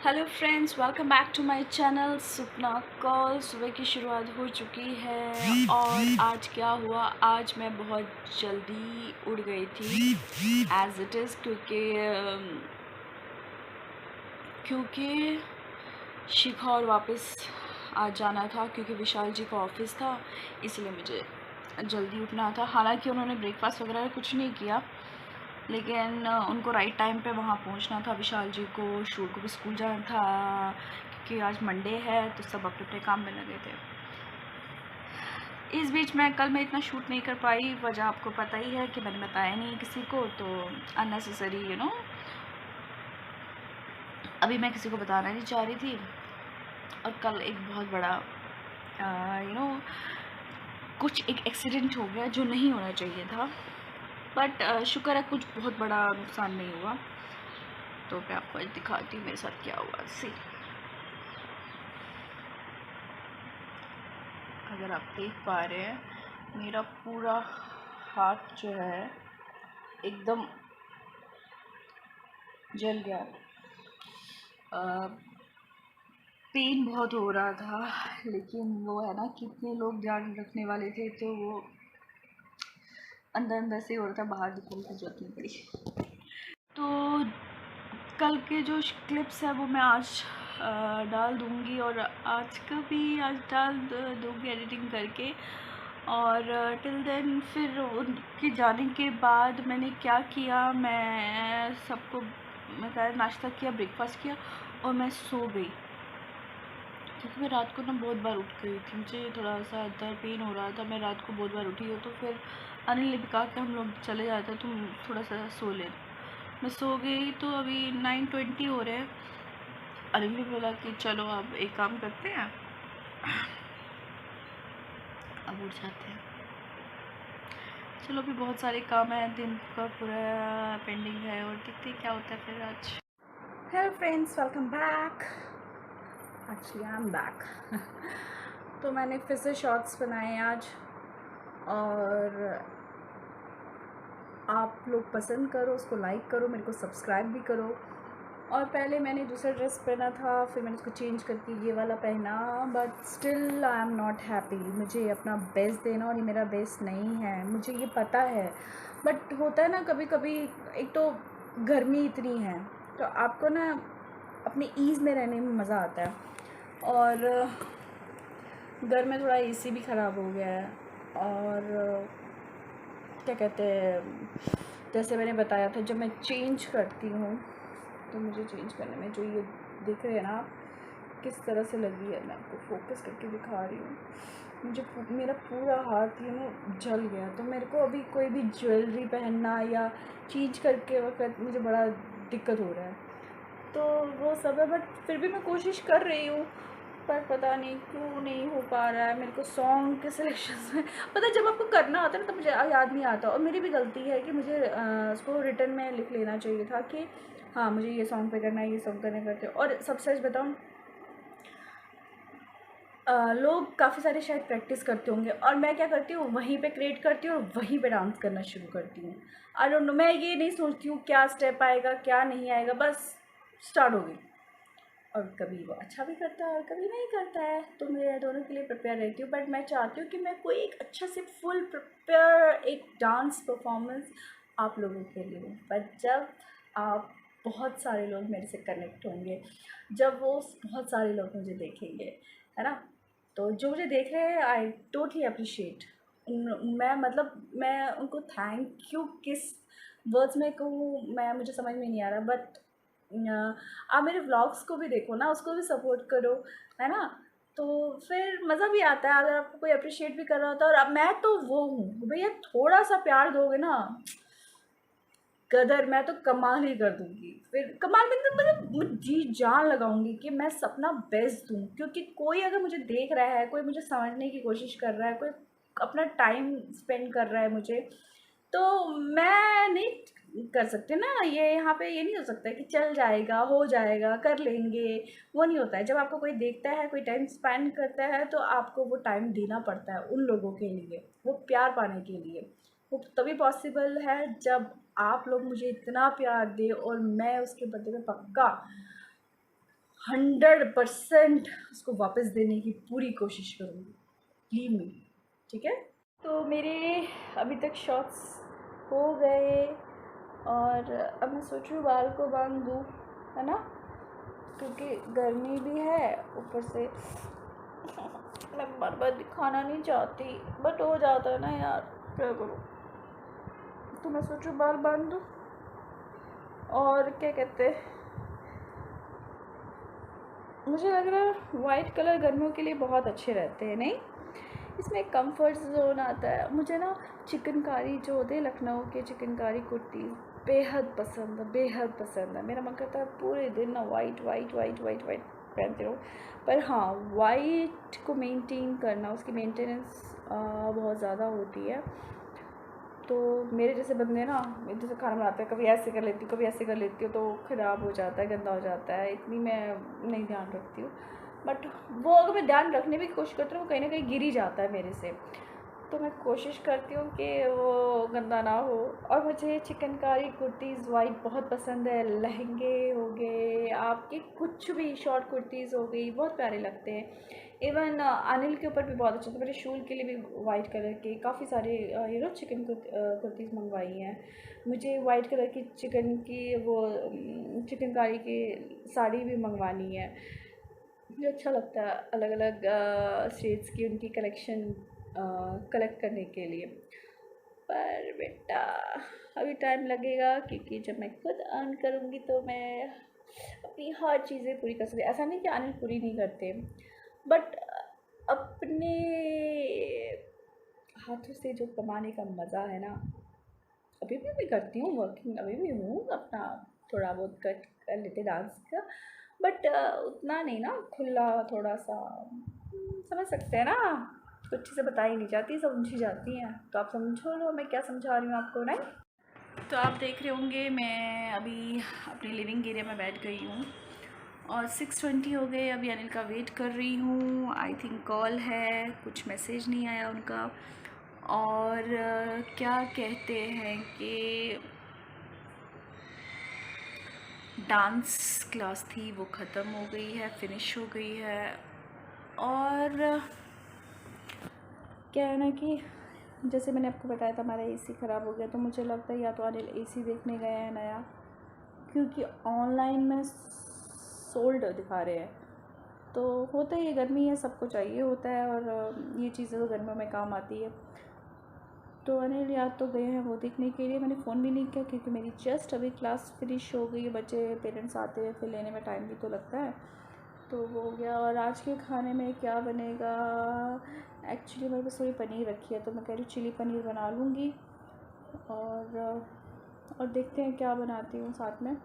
Hello friends, welcome back to my channel Supna call. सुबह की शुरुआत हो चुकी है और आज क्या हुआ, आज मैं बहुत जल्दी उड़ गई थी एज इट इज़ क्योंकि शिखा और वापस आज जाना था क्योंकि विशाल जी का ऑफिस था, इसलिए मुझे जल्दी उठना था। हालांकि उन्होंने ब्रेकफास्ट वगैरह कुछ नहीं किया, लेकिन उनको राइट टाइम पे वहाँ पहुँचना था। विशाल जी को, शूर को भी स्कूल जाना था क्योंकि आज मंडे है, तो सब अपने अपने काम में लगे थे। इस बीच मैं इतना शूट नहीं कर पाई, वजह आपको पता ही है कि मैंने बताया नहीं किसी को, तो अननेसेसरी अभी मैं किसी को बताना नहीं चाह रही थी। और कल एक बहुत बड़ा कुछ एक एक्सीडेंट हो गया जो नहीं होना चाहिए था, बट शुक्र है कुछ बहुत बड़ा नुकसान नहीं हुआ। तो मैं आपको आज दिखाती हूँ मेरे साथ क्या हुआ। सी, अगर आप देख पा रहे हैं, मेरा पूरा हाथ जो है एकदम जल गया। पेन बहुत हो रहा था, लेकिन वो है ना, कितने लोग ध्यान रखने वाले थे, तो वो अंदर अंदर से हो रहा था, बाहर निकलने की जरूरत नहीं पड़ी। तो कल के जो क्लिप्स है वो मैं आज डाल दूँगी, और आज डाल दूँगी एडिटिंग करके। और टिल देन फिर उनके जाने के बाद मैंने क्या किया, मैं नाश्ता किया, ब्रेकफास्ट किया और मैं सो गई क्योंकि मैं रात को ना बहुत बार उठ गई थी। मुझे थोड़ा सा दर्द पेन हो रहा था, मैं रात को बहुत बार उठी हूँ। तो फिर अनिल ने भी कहा कि हम लोग चले जाते, तुम थोड़ा सा सो ले। मैं सो गई, तो अभी 9:20 हो रहे हैं। अनिल ने बोला कि चलो अब एक काम करते हैं, अब उठ जाते हैं। चलो, अभी बहुत सारे काम है, दिन का पूरा पेंडिंग है, और देखते हैं क्या होता है फिर आज। Hello friends, welcome back. Actually I am back. तो मैंने फिर से शॉर्ट्स बनाए आज, और आप लोग पसंद करो, उसको लाइक करो, मेरे को सब्सक्राइब भी करो। और पहले मैंने दूसरा ड्रेस पहना था, फिर मैंने उसको चेंज करके ये वाला पहना, but still I am not happy. मुझे अपना बेस्ट देना, और ये मेरा बेस्ट नहीं है, मुझे ये पता है। बट होता है ना कभी कभी, एक तो गर्मी इतनी है, तो आपको ना अपने ईज़ में रहने में मज़ा आता है। और घर में थोड़ा एसी भी ख़राब हो गया है, और क्या कहते हैं, जैसे मैंने बताया था, जब मैं चेंज करती हूँ तो मुझे चेंज करने में जो ये दिख रहे हैं ना किस तरह से लगी है, मैं आपको फोकस करके दिखा रही हूँ। मुझे मेरा पूरा हाथ जल गया, तो मेरे को अभी कोई भी ज्वेलरी पहनना या चेंज करके वक्त मुझे बड़ा दिक्कत हो रहा है। तो वो सब है, बट फिर भी मैं कोशिश कर रही हूँ, पर पता नहीं क्यों नहीं हो पा रहा है। मेरे को सॉन्ग के सिलेक्शन में पता है, जब आपको करना होता है ना तो मुझे याद नहीं आता, और मेरी भी गलती है कि मुझे उसको रिटर्न में लिख लेना चाहिए था कि हाँ मुझे ये सॉन्ग पे करना है, ये सॉन्ग करने करते। और सब सच बताऊँ, लोग काफ़ी सारे शायद प्रैक्टिस करते होंगे, और मैं क्या करती हूँ, वहीं पे क्रिएट करती हूँ और वहीं पे डांस करना शुरू करती हूँ। आई डोंट नो, मैं ये नहीं सोचती हूँ क्या स्टेप आएगा क्या नहीं आएगा, बस स्टार्ट हो गई। और कभी वो अच्छा भी करता है और कभी नहीं करता है, तो मैं दोनों के लिए प्रिपेयर रहती हूँ। बट मैं चाहती हूँ कि मैं कोई एक अच्छा से फुल प्रिपेयर एक डांस परफॉर्मेंस आप लोगों के लिए दूँ। पर जब आप बहुत सारे लोग मेरे से कनेक्ट होंगे, जब वो बहुत सारे लोग मुझे देखेंगे, है ना, तो जो मुझे देख रहे हैं आई टोटली अप्रिशिएट। मैं मतलब मैं उनको थैंक यू किस वर्ड्स में कहूँ, मैं मुझे समझ में नहीं आ रहा। बट आप मेरे व्लॉग्स को भी देखो ना, उसको भी सपोर्ट करो, है ना। तो फिर मज़ा भी आता है अगर आपको कोई अप्रिशिएट भी कर रहा होता है। और अब मैं तो वो हूँ भैया, थोड़ा सा प्यार दोगे ना, कदर मैं तो कमाल ही कर दूंगी। फिर कमाल में तो मतलब जी जान लगाऊंगी कि मैं अपना बेस्ट दूँ, क्योंकि कोई अगर मुझे देख रहा है, कोई मुझे समझने की कोशिश कर रहा है, कोई अपना टाइम स्पेंड कर रहा है मुझे, तो मैं नहीं कर सकते ना। ये यहाँ पे ये नहीं हो सकता कि चल जाएगा, हो जाएगा, कर लेंगे। वो नहीं होता है। जब आपको कोई देखता है, कोई टाइम स्पेंड करता है, तो आपको वो टाइम देना पड़ता है उन लोगों के लिए, वो प्यार पाने के लिए। वो तभी पॉसिबल है जब आप लोग मुझे इतना प्यार दे, और मैं उसके बदले में पक्का 100% उसको वापस देने की पूरी कोशिश करूँगी। लीव मी, ठीक है। तो मेरे अभी तक शॉट्स हो गए और अब मैं सोच रही हूँ बाल को बांध दूँ, है ना, क्योंकि गर्मी भी है ऊपर से। मैं बार बार दिखाना नहीं चाहती बट हो जाता है ना यार, क्या करूँ। तो मैं सोच रही हूँ बाल बांध दूँ और क्या कहते हैं, मुझे लग रहा है वाइट कलर गर्मियों के लिए बहुत अच्छे रहते हैं, नहीं? इसमें एक कंफर्ट जोन आता है। मुझे ना चिकनकारी जो होते हैं, लखनऊ के चिकनकारी कुर्ती बेहद पसंद है, बेहद पसंद है। मेरा मन करता है पूरे दिन ना white white white white white पहनते रहो। पर हाँ, वाइट को मेंटेन करना, उसकी मेंटेनेंस बहुत ज़्यादा होती है। तो मेरे जैसे बंदे ना, जैसे खाना बनाते हैं, कभी ऐसे कर लेती हूँ कभी ऐसे कर लेती हूँ, तो ख़राब हो जाता है, गंदा हो जाता है। इतनी मैं नहीं ध्यान रखती हूँ, बट वो अगर मैं ध्यान रखने की कोशिश करती हूँ वो कहीं ना कहीं गिर ही जाता है मेरे से। तो मैं कोशिश करती हूँ कि वो गंदा ना हो। और मुझे चिकनकारी कुर्तीज़ वाइट बहुत पसंद है। लहंगे हो गए आपके, कुछ भी शॉर्ट कुर्तीज़ हो गई, बहुत प्यारे लगते हैं। इवन अनिल के ऊपर भी बहुत अच्छे थे। मैंने शूल के लिए भी वाइट कलर के काफ़ी सारे चिकन कुर्तीज़ मंगवाई हैं। मुझे वाइट कलर की चिकन की वो चिकनकारी की साड़ी भी मंगवानी है। मुझे अच्छा लगता है अलग अलग स्टेट्स की उनकी कलेक्शन कलेक्ट करने के लिए। पर बेटा अभी टाइम लगेगा, क्योंकि जब मैं खुद अर्न करूँगी तो मैं अपनी हर चीज़ें पूरी कर सकती। ऐसा नहीं कि अनिल पूरी नहीं करते, बट अपने हाथों से जो कमाने का मज़ा है ना, अभी भी करती हूँ, वर्किंग अभी भी हूँ, अपना थोड़ा बहुत कर लेते डांस का, बट उतना नहीं ना खुला, थोड़ा सा समझ सकते हैं ना। कुछ चीज़ें बताई नहीं जाती, समझी जाती हैं। तो आप समझो लो मैं क्या समझा रही हूँ आपको, नहीं? तो आप देख रहे होंगे मैं अभी अपने लिविंग एरिया में बैठ गई हूँ और 6:20 हो गए। अभी अनिल का वेट कर रही हूँ। आई थिंक कॉल है, कुछ मैसेज नहीं आया उनका। और क्या कहते हैं कि डांस क्लास थी वो ख़त्म हो गई है, फिनिश हो गई है। और क्या है ना कि जैसे मैंने आपको बताया था हमारा एसी ख़राब हो गया, तो मुझे लगता है या तो अनिल एसी देखने गए हैं नया, क्योंकि ऑनलाइन में सोल्ड दिखा रहे हैं। तो होता ही है, गर्मी है, सबको चाहिए होता है, और ये चीज़ें तो गर्मियों में काम आती है। तो अनिल याद तो गए हैं वो देखने के लिए। मैंने फ़ोन भी नहीं किया क्योंकि मेरी जस्ट अभी क्लास फिनिश हो गई है। बच्चे पेरेंट्स आते हैं फिर लेने में टाइम भी तो लगता है। तो वो हो गया। और आज के खाने में क्या बनेगा, एक्चुअली मेरे पास थोड़ी पनीर रखी है, तो मैं कह रही हूँ चिली पनीर बना लूँगी। और देखते हैं क्या बनाती हूँ, साथ में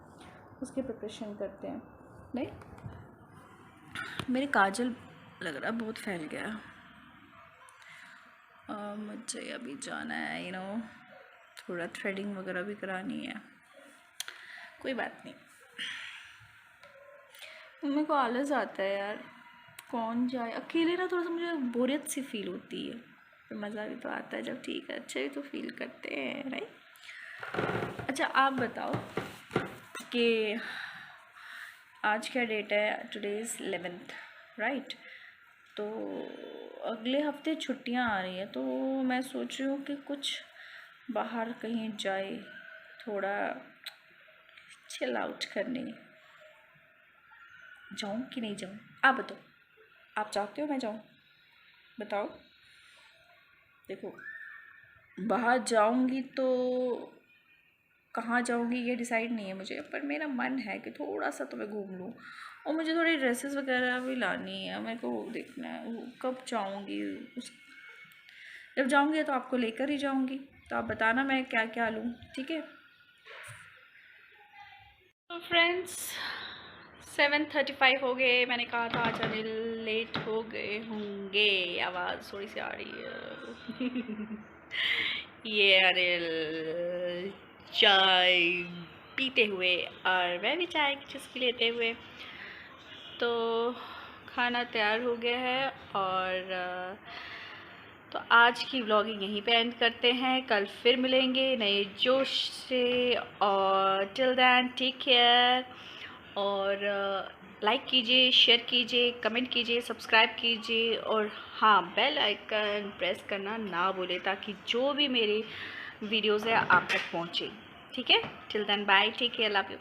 उसकी प्रिपरेशन करते हैं। नहीं, मेरे काजल लग रहा है बहुत फैल गया। मुझे अभी जाना है, थोड़ा थ्रेडिंग वगैरह भी करानी है। कोई बात नहीं, मेरे को आलस आता है यार, कौन जाए अकेले ना, थोड़ा सा मुझे बोरियत सी फील होती है। पर मज़ा भी तो आता है जब ठीक है, अच्छे भी तो फील करते हैं, राइट। अच्छा आप बताओ कि आज क्या डेट है, टुडे इज़ 11th, राइट। तो अगले हफ्ते छुट्टियां आ रही हैं, तो मैं सोच रही हूँ कि कुछ बाहर कहीं जाए, थोड़ा चिल आउट करने। जाऊँ कि नहीं जाऊँ, आप बताओ, आप चाहते हो मैं जाऊँ, बताओ। देखो, बाहर जाऊँगी तो कहाँ जाऊँगी ये डिसाइड नहीं है मुझे, पर मेरा मन है कि थोड़ा सा तो मैं घूम लूँ। और मुझे थोड़ी ड्रेसेस वगैरह भी लानी है, मेरे को देखना है वो कब जाऊँगी। जब जाऊँगी तो आपको लेकर ही जाऊँगी, तो आप बताना मैं क्या क्या लूँ, ठीक है। तो फ्रेंड्स 7:35 हो गए। मैंने कहा था आज अनिल लेट हो गए होंगे, आवाज़ थोड़ी सी आ रही है। ये अनिल चाय पीते हुए और मैं भी चाय की चुस्की लेते हुए। तो खाना तैयार हो गया है, और तो आज की व्लॉगिंग यहीं पे एंड करते हैं। कल फिर मिलेंगे नए जोश से, और टिल देन टेक केयर। और लाइक कीजिए, शेयर कीजिए, कमेंट कीजिए, सब्सक्राइब कीजिए और हाँ, बेल आइकन प्रेस करना ना भूलें ताकि जो भी मेरी वीडियोज़ है आप तक पहुँचे। ठीक है, till then bye, take care, love you.